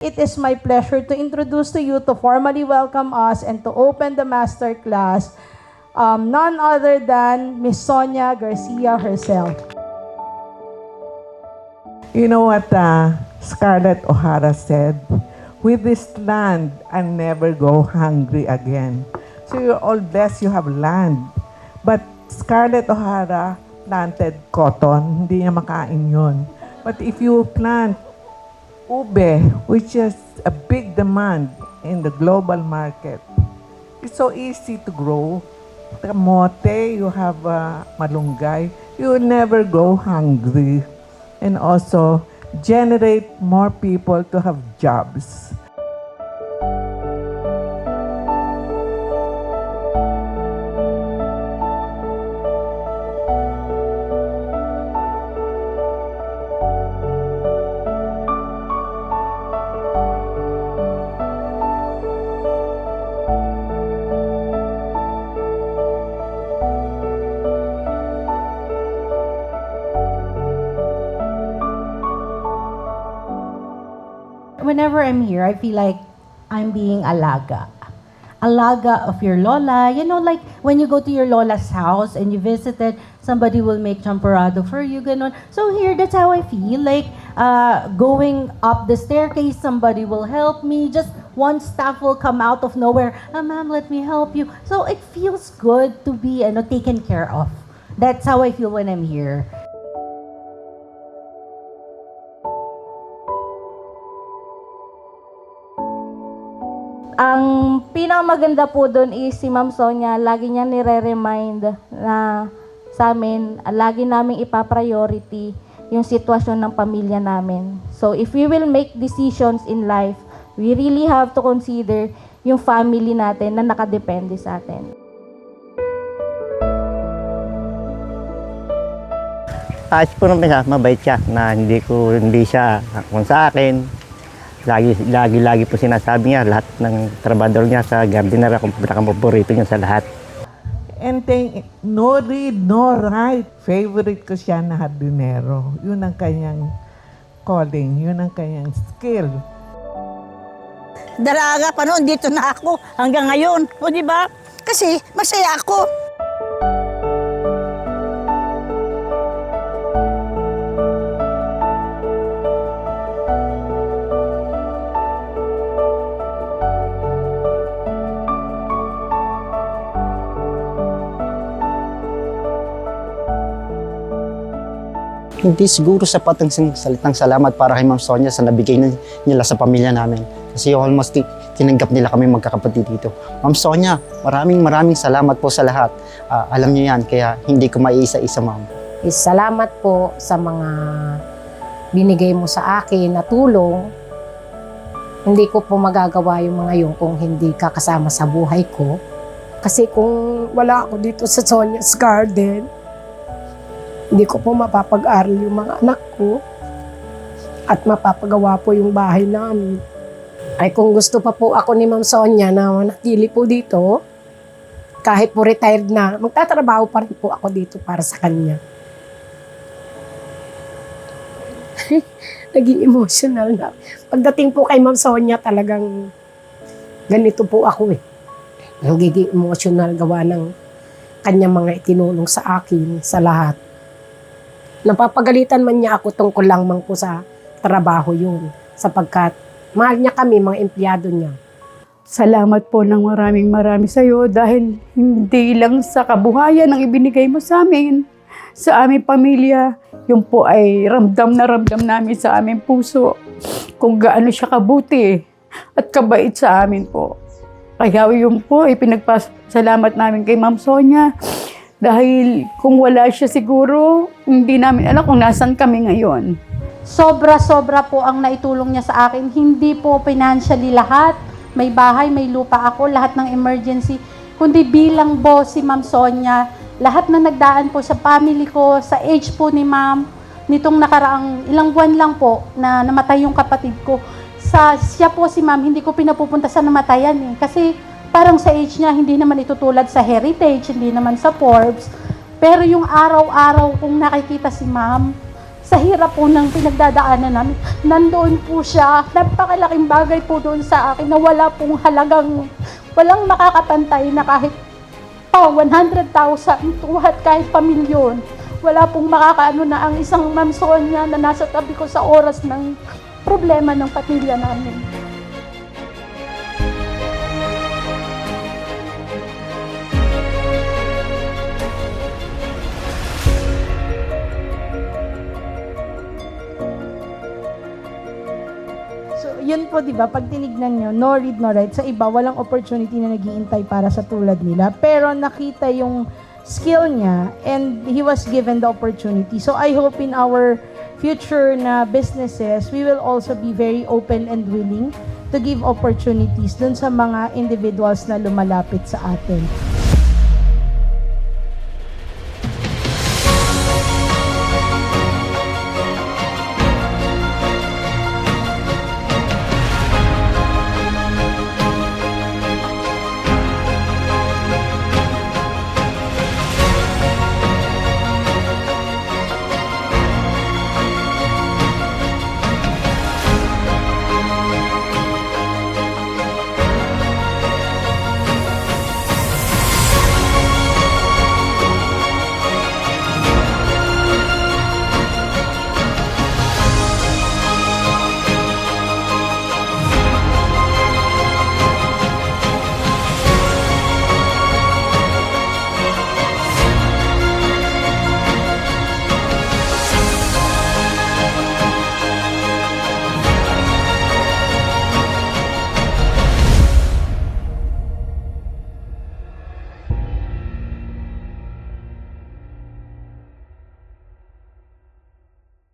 It is my pleasure to introduce to you, to formally welcome us and to open the master class, none other than Miss Sonia Garcia herself. You know what Scarlett O'Hara said? With this land, I never go hungry again. So you're all blessed you have land. But Scarlett O'Hara planted cotton, hindi niya makain yun. But if you plant ube, which is a big demand in the global market, it's so easy to grow. Kamote, you have malunggay, you will never go hungry. And also generate more people to have jobs. Whenever I'm here, I feel like I'm being alaga. Alaga of your lola. You know, like when you go to your lola's house and you visited, somebody will make champorado for you, ganon. So here, that's how I feel. Like going up the staircase, somebody will help me. Just one staff will come out of nowhere. Ma'am, let me help you. So it feels good to be taken care of. That's how I feel when I'm here. Ang pinakamaganda po doon is si Ma'am Sonia, lagi niya nire-remind na sa amin, lagi naming ipa-priority yung sitwasyon ng pamilya namin. So if we will make decisions in life, we really have to consider yung family natin na nakadepende sa atin. Ayos po naman siya, mabait siya na hindi siya kung sa akin. Lagi po sinasabi niya, lahat ng trabador niya sa gardener, akong pinakapaborito niya sa lahat. And then, no read, no write. Favorite ko siya na hardinero. Yun ang kanyang calling, yun ang kanyang skill. Dalaga pa noon, dito na ako hanggang ngayon. O di ba? Kasi masaya ako. Hindi siguro sapat ang salitang salamat para kay Ma'am Sonia sa nabigay nila sa pamilya namin. Kasi almost tinanggap nila kami magkakapatid dito. Ma'am Sonia, maraming salamat po sa lahat. Alam niyo yan, kaya hindi ko maiisa-isa, Ma'am. Salamat po sa mga binigay mo sa akin na tulong. Hindi ko po magagawa yung mga yun kung hindi ka kasama sa buhay ko. Kasi kung wala ako dito sa Sonia's Garden, hindi ko po mapapag-aral yung mga anak ko at mapapagawa po yung bahay namin. Ay kung gusto pa po ako ni Ma'am Sonia na manatili po dito, kahit po retired na, magtatrabaho pa rin po ako dito para sa kanya. Naging emotional na. Pagdating po kay Ma'am Sonia, talagang ganito po ako eh. Nagiging emotional gawa ng kanyang mga itinulong sa akin, sa lahat. Napapagalitan man niya ako tungkol lang man po sa trabaho yun. Sapagkat mahal niya kami, mga empleyado niya. Salamat po ng maraming sa iyo dahil hindi lang sa kabuhayan ang ibinigay mo sa amin, sa aming pamilya, yun po ay ramdam na ramdam namin sa aming puso kung gaano siya kabuti at kabait sa amin po. Kaya yun po ay pinagpasalamat namin kay Ma'am Sonia. Dahil kung wala siya siguro, hindi namin alam kung nasan kami ngayon. Sobra-sobra po ang naitulong niya sa akin. Hindi po financially lahat. May bahay, may lupa ako, lahat ng emergency. Kundi bilang boss si Ma'am Sonia, lahat na nagdaan po sa family ko, sa age po ni Ma'am, nitong nakaraang ilang buwan lang po na namatay yung kapatid ko. Siya po si Ma'am, hindi ko pinapupunta sa namatayan eh. Kasi parang sa age niya, hindi naman itutulad sa Heritage, hindi naman sa Forbes. Pero yung araw-araw kung nakikita si Ma'am sa hirap po ng pinagdadaanan namin. Nandoon po siya. Napakalaking bagay po doon sa akin na wala pong halagang, walang makakapantay na kahit 100,000, 200, kahit pamilyon. Wala pong makakaano na ang isang Ma'am Sonia na nasa tabi ko sa oras ng problema ng pamilya namin. So, yun po, di ba, pag tinignan nyo, no read, no write, sa iba, walang opportunity na nag-iintay para sa tulad nila. Pero nakita yung skill niya and he was given the opportunity. So, I hope in our future na businesses, we will also be very open and willing to give opportunities dun sa mga individuals na lumalapit sa atin.